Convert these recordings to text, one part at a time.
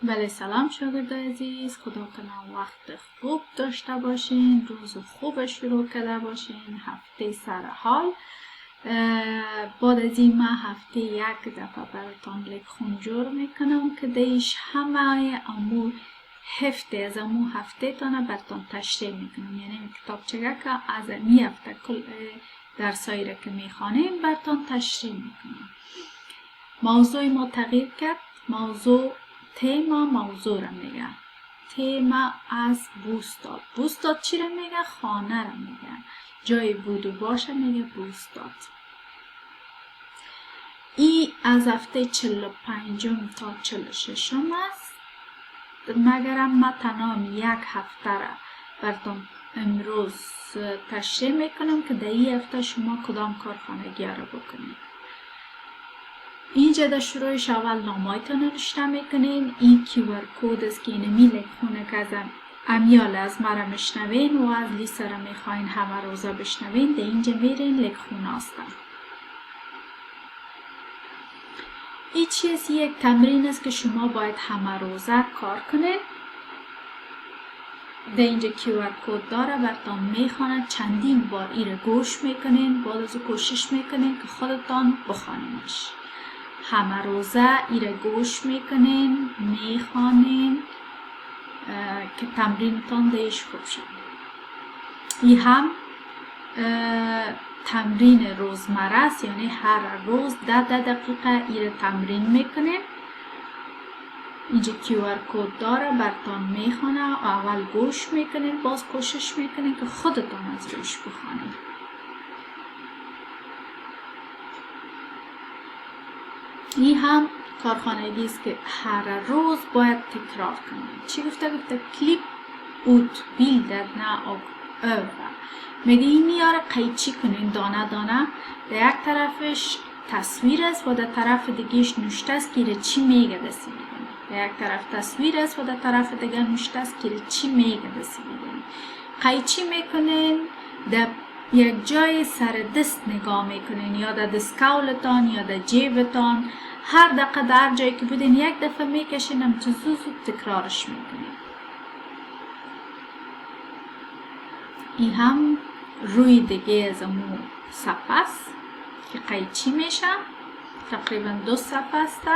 بله سلام شاگرد عزیز، خدا کنه وقت خوب داشته باشین، روز خوب شروع کرده باشین، هفته سر حال. بعد از این من هفته یک دفعه براتان لکخون جور میکنم که دیش همه امو هفته از امو هفته تانه براتان تشریح میکنم، یعنی کتاب چگه که از امی هفته کل درسایی را که میخوانیم براتان تشریح میکنم. موضوع ما تغییر کرد، موضوع را میگه. تیما از بوستاد. بوستاد چی را میگه؟ خانه را میگه. جای بود و باشه میگه بوستاد. ای از هفته 45 تا 46 است. مگرم ما تنها یک هفته را براتون امروز تشریح میکنم که در این هفته شما کدام کارخانگی را بکنید. اینجا در شروعش اول نامایتان نوشته میکنین. این کیور کود است که اینمی لکخونه که از امیال از مرا مشنوین و از لیسا را میخواین همه روزا بشنوین. در اینجا میرین لکخونه هستن. این چیز یک تمرین است که شما باید همه روزه کار کنین. در اینجا کیور کود داره براتان میخوانه، چندین بار ای را گوش میکنین، بعد از کوشش میکنین که خودتان بخوانینش. همه روزه ای را گوش میکنین، میخوانین که تمرینتان دیش خوب شد. این هم تمرین روزمره است، یعنی هر روز 10 دقیقه ای را تمرین میکنین. اینجا کیور کود داره براتان میخوانه و اول گوش میکنین، باز کوشش میکنین که خودتان از روش بخوانین. این هم کارخانگی است که هر روز باید تکرار کنید. چی گفته؟ گفته کلیپ اوت بیلدرنا och öva. میگه این میاره قیچی کنین دانه دانه. در یک طرفش تصویر است و در طرف دیگهش نوشته است که چی میگه دستی میدونی. در یک طرف تصویر است و در طرف دیگه نوشته است که چی میگه دستی میدونی. قیچی میکنین، در یک جای سر دست نگاه میکنین، یا در دستکولتان یا در جیبتان. هر دقیقه در جایی که بودین یک دفعه میکشین، هم تو زود تکرارش میکنین. این هم روی دیگه از امو صفحه است که قیچی میشه. تقریبا 2 صفحه است.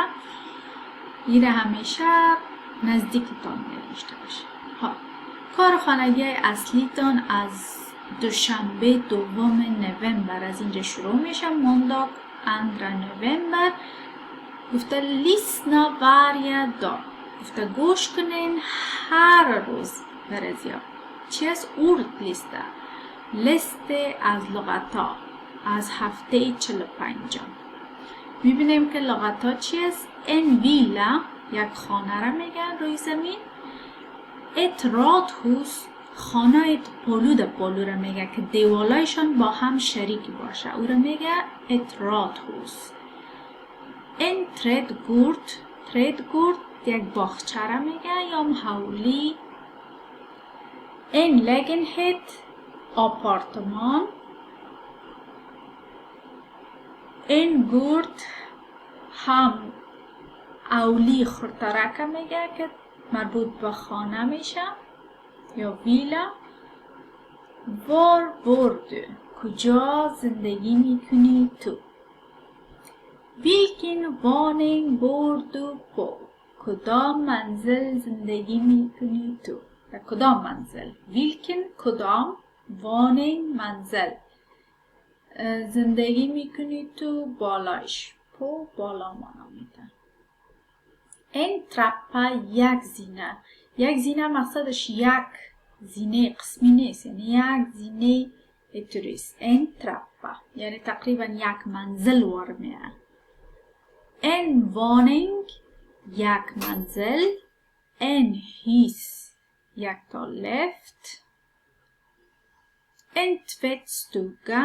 این همیشه نزدیکتان نوشته باشه. کارخانگی اصلیتان از دوشنبه 2 نوامبر از اینجا شروع میشه. مونداگ 2 نوامبر. گفته لیسنا varje dag. گفته گوش کنین هر روز برزیا. چی از اوردلیسته؟ لیسته از لغتا از هفته 45. میبینیم که لغتا چی است؟ ان ویلا یک خانه را میگن روی زمین. ات رادهوس خانه پولو را میگه که دیوالایشان با هم شریک باشه، او را میگه ات رادهوس. این تrädgård یک باغچه را میگه یا حولی. این lägenhet آپارتمان. این گورد هم اولی خورترک میگه که مربوط به خانه میشه یا ویلا. وار بردو کجا زندگی میکنی تو. Vilken våning bor du på? کدام منزل زندگی میکنی تو؟ کدام منزل؟ Vilken کدام våning منزل زندگی میکنی تو بالایش. på بالا مانا میتن. این trappa یک زینه. یک زینه مقصدش یک زینه قسمی نیست، یعنی یک زینه اتوریست. این trappa یعنی تقریبا یک منزل ورمیه. En våning یک منزل. En hus یک toalett. En tvättstuga.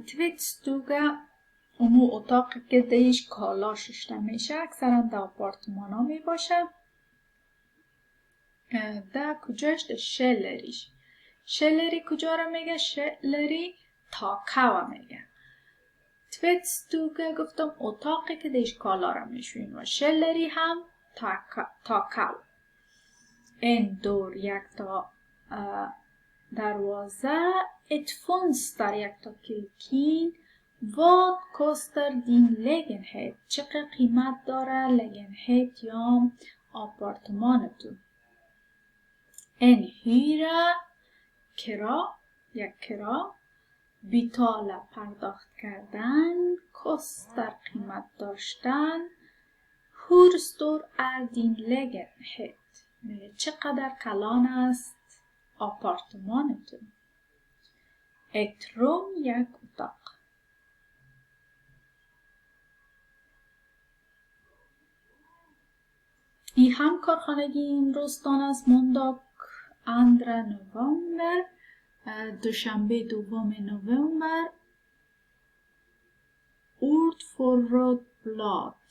tvättstuga اونو اتاق که دیش کالا شسته میشه، اکثرا در آپارتمان ها می باشه. در کجاش؟ در شلریش. شلری کجا را میگه؟ شلری تاکاوا میگه. tvättstuga گفتم اتاقی که دیش کالا را میشوین و شلری هم تاکل. En dör یک تا دروازه. Ett fönster یک تا کلکین. Vad kostar din lägenhet? چقدر قیمت داره lägenhet یا آپارتمان تو؟ En hyra کرا یک کرا. بیتاله پرداخت کردن. کستر قیمت داشتن. Hur stor är din lägenhet? چقدر کلان است آپارتمانتون؟ Ett rum یک اتاق. این هم کارخانگی امروزتان است. مونداگ 2 نوامبر. دوشنبه 2 نوامبر. Ord för rödblad.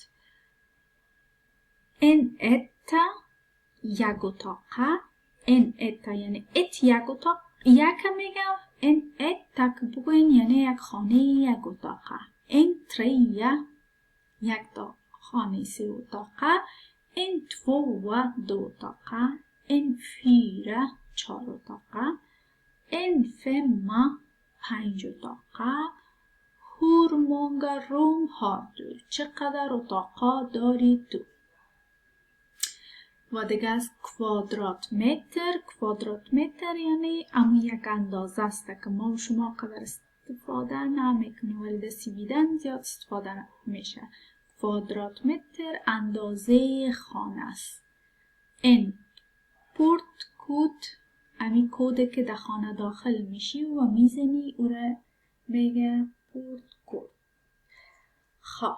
En etta یک اتاقه. En etta یعنی ات یک اتاق. یک میگم en etta که بگوین یعنی یک خانه یک اتاقه. En trea یک تا خانه 3 اتاقه. En tvåa 2 اتاقه. En fyra 4 اتاقه. En femma 5 اتاقه. Hur många rum har du? چقدر اتاقا داری تو؟ و دیگه از کوادرات متر. کوادرات متر یعنی اما یک اندازه است که ما و شما قدر استفاده نمیکنیم ولی دستی بیدن زیاد استفاده میشه. کوادرات متر اندازه خانه است. این پورت کود امی کوده که در خانه داخل میشی و میزنی او را میگه پورت کود. خب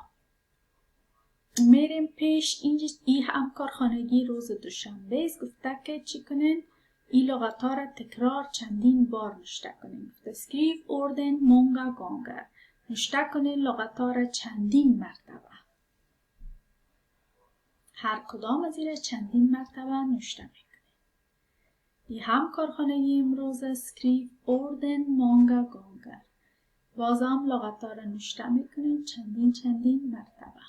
میریم پیش. اینجا این هم کارخانگی روز دوشنبه است. گفته که چی کنین؟ این لغت ها را تکرار چندین بار نوشته کنین. گفته skriv orden många gånger. نوشته کنین لغت ها را چندین مرتبه. هر کدام از این چندین مرتبه نوشته میکنین. این هم کارخانگی امروز است. skriv orden många gånger. بازم لغت ها را نوشته میکنین چندین مرتبه.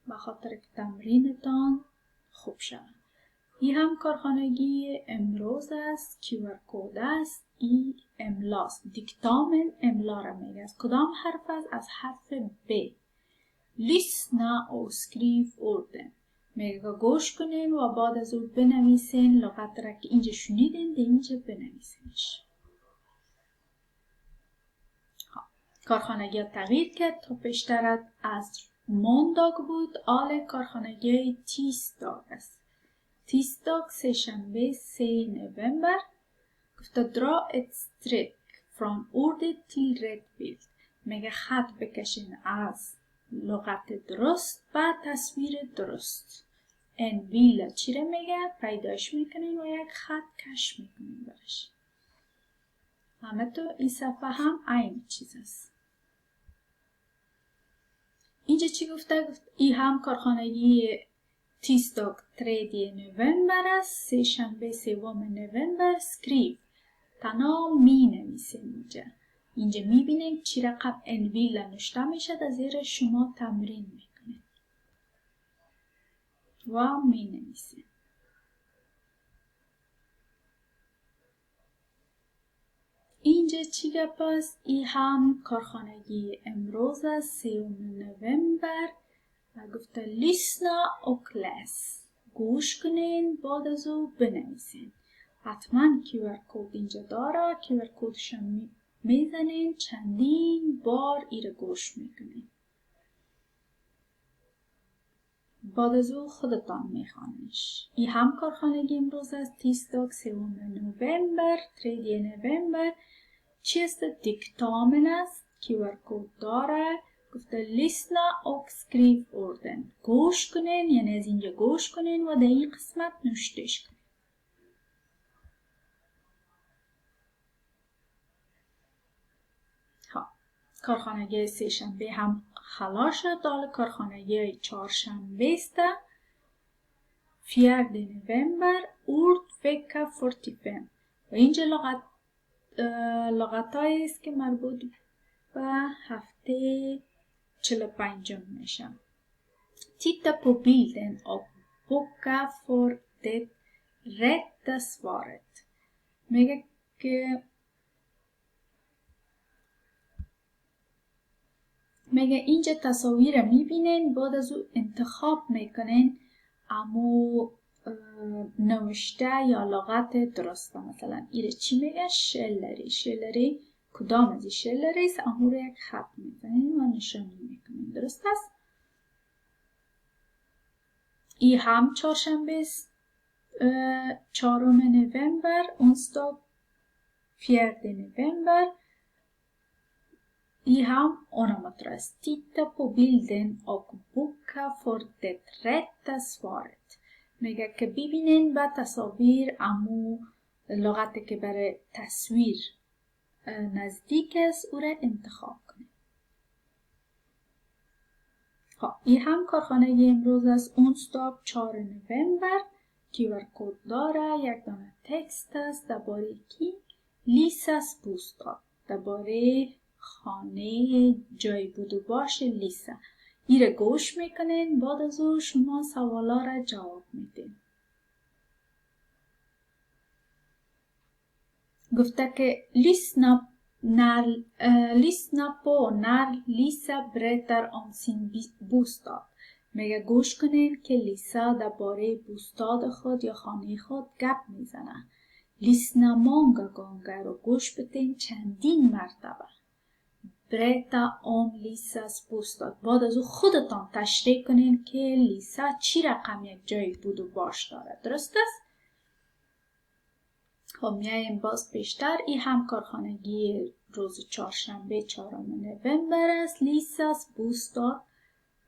به خاطر که تمرینتان خوب شود. این هم کارخانگی امروز است. کیور کود است. ای املاست. دیکتامن املا را میگه. از کدام حرف است؟ از حرف ب. لیسنا و اسکریف اردن. میگه گوش کنین و بعد از او بنویسین لغت را که اینجا شنیدین ده اینجا بنویسینش. کارخانگی ها تغییر کرد. تا پیشتر از مونداگ بود. آل کارخانگی تیسداگ است. تیسداگ سه شنبه 3 نوامبر. گفته درا ات ستریک فران ordet till rätt bild. میگه خط بکشین از لغت درست و تصویر درست. این ویلا چی رو میگه؟ پیداش میکنین و یک خط کش میکنین برش. همه تو این صفحه هم این چیز است. اینجا چی گفته؟ این هم کارخانگی تیسداگ 3 نوامبر است. سه شنبه 3 نوامبر. سکریو تنها می نویسیم. اینجا می بینیم چی رقم انویل نوشته میشه. در زیر شما تمرین میکنید و می نویسیم. اینجا چی گپ است؟ این هم کارخانگی امروز است. 3 نوامبر. و گفته لیسنا و کلاس. گوش کنین بعد از او بنویسین. حتما کیور کود اینجا داره. کیور کودش میزنین چندین بار ایره گوش میکنین. بعد از او خودتان میخوانش. این هم کارخانگی امروز است. تیسداگ 3 نوامبر 3 نوامبر. چی است؟ دیکتامن است. کیور کود داره. گفته لیسنا و سکریو اردن. گوش کنین یعنی از اینجا گوش کنین و در این قسمت نوشتش کنین. کارخانگی سه شنبه هم خلاص شد. دال کارخانگی چهارشنبه است. 4 نوامبر. ord vecka 45. و اینجا لغت هایی است که مربوط به هفته 45 میشن. Titta på bilden och boka för det rätta svaret. میگه اینجا تصاویر میبینین، بعد از او انتخاب میکنین امو نوشته یا لغت درسته. مثلا ایره چی میگه؟ شلری. شلری کدام از این شلری است؟ امو رو یک خط میزنین و نشانی میکنین. درست است؟ ای هم چهارشنبه است، 4 november, onsdag 4 november. I ham onomatras. Titta på bilden och boka för det rätta svaret. میگه که ببینین و تصاویر امو لغتی که برای تصویر نزدیک است او را انتخاب کنید. خب این هم کارخانه امروز است. onsdag 4 november. QR کد داره. یک دانه تکست است درباره کی؟ لیساس بوستاد. درباره خانه جای بود و باش لیسا. ایره گوش میکنین، بعد از او شما سوالا را جواب میدین. گفته که lyssna på när Lisa berättar om sin bostad. میگه گوش کنین که لیسا درباره بوستاد خود یا خانه خود گپ میزنه. lyssna många gånger و گوش بدین چندین مرتبه. berätta om Lisas bostad. بعد از او خودتان تشریح کنین که لیسا چی رقم یک جای بود و باش داره. درست است؟ خب میاییم باز پیشتر. این هم کارخانگی روز چهارشنبه 4 نوامبر است. لیساس بوستاد.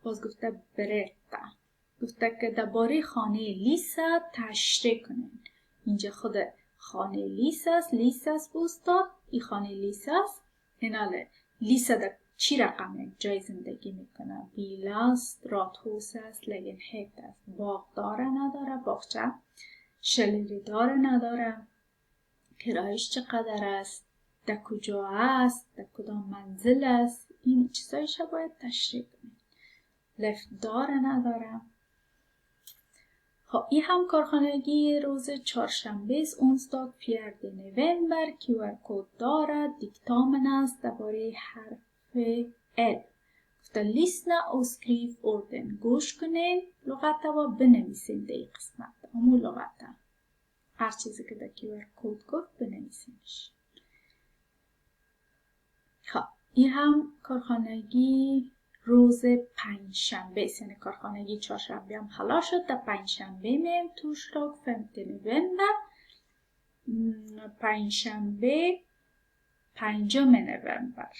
باز گفته برتا. گفته که درباره خانه لیسا تشریح کنین. اینجا خود خانه لیساس. لیساس بوستاد. این خانه لیساس. ایناله لیسا در چی رقم یک جای زندگی میکنه؟ بیلاست، راتحوس است، لگنهت است. باغ داره نداره؟ باغچه. شلری داره نداره؟ کرایش چقدر است؟ در کجا است؟ در کدام منزل است؟ این چیزایش باید تشریح کنید. لفت داره نداره؟ خب این هم کارخانگی روز چهارشنبه است. onsdag 4 november. QR کد داره. دیکتامن است درباره حرف ال. گفته lyssna och skriv orden. گوش کنین لغت و بنویسین در این قسمت. همون لغت هر چیزی که در QR کد گفت بنویسینش. خب این هم کارخانگی روز پنجشنبه است. یعنی کارخانگی چهارشنبه هم حالا شد. در پنجشنبه میم torsdag 5 november. پنجشنبه 5 نوامبر.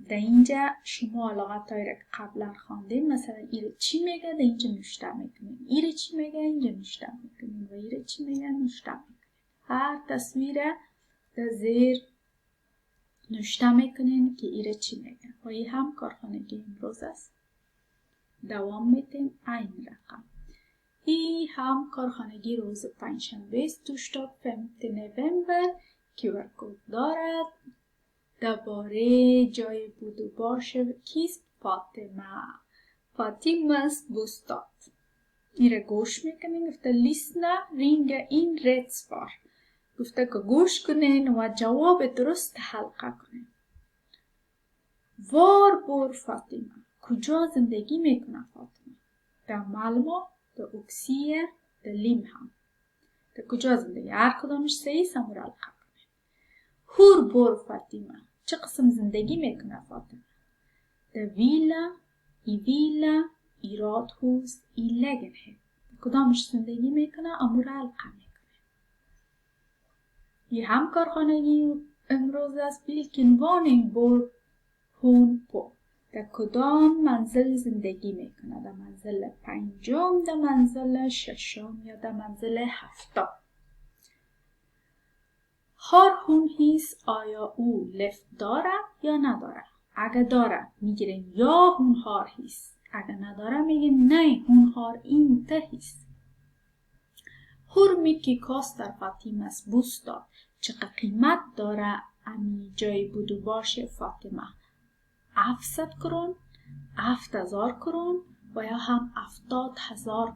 در اینجا شما لغت هایی را که قبلا خواندین، مثلا ایره چی میگه در اینجا نوشته میکنین. ایره چی میگه اینجا نوشته میکنین و ایره چی میگه نوشته میکنین. هر تصویر در زیر نوشته میکنین که ایره چی میگه. و این هم کارخانگی امروز است. دوام میتین این رقم. این هم کارخانگی روز پنجشنبه است. torsdag 5 november. QR کد دارد. درباره جای بود و باش کیست؟ فاطیما's bostad. ایره گوش میکنین. گفته lyssna ringa in rätt svar. گفته که گوش کنین و جواب درست حلقه کنین. var bor فاطمه؟ کجا زندگی میکنه فاطمه؟ در مالمو، در اکسیه، در لیمهم. در کجا زندگی؟ هر کدامش سهی سمور حلقه کنین. hur bor فاطمه؟ چه قسم زندگی میکنه فاطمه؟ در ویلا، ای راتحوس، ای lägenhet. کدامش زندگی میکنه امور حلقه میکنه. یه هم کارخانگی امروز است. vilken våning bor hon på؟ در کدام منزل زندگی میکنه؟ در منزل 5، در منزل 6 یا در منزل 7. har hon hiss؟ آیا او لفت داره یا نداره؟ اگه داره میگیرین یا hon har hiss. اگه نداره میگین nej hon har inte hiss. hur mycket kostar Fatimas bostad؟ چقدر قیمت داره امی جای بود و باش فاطمه؟ 700 کرون، 7000 کرون و یا هم 70,000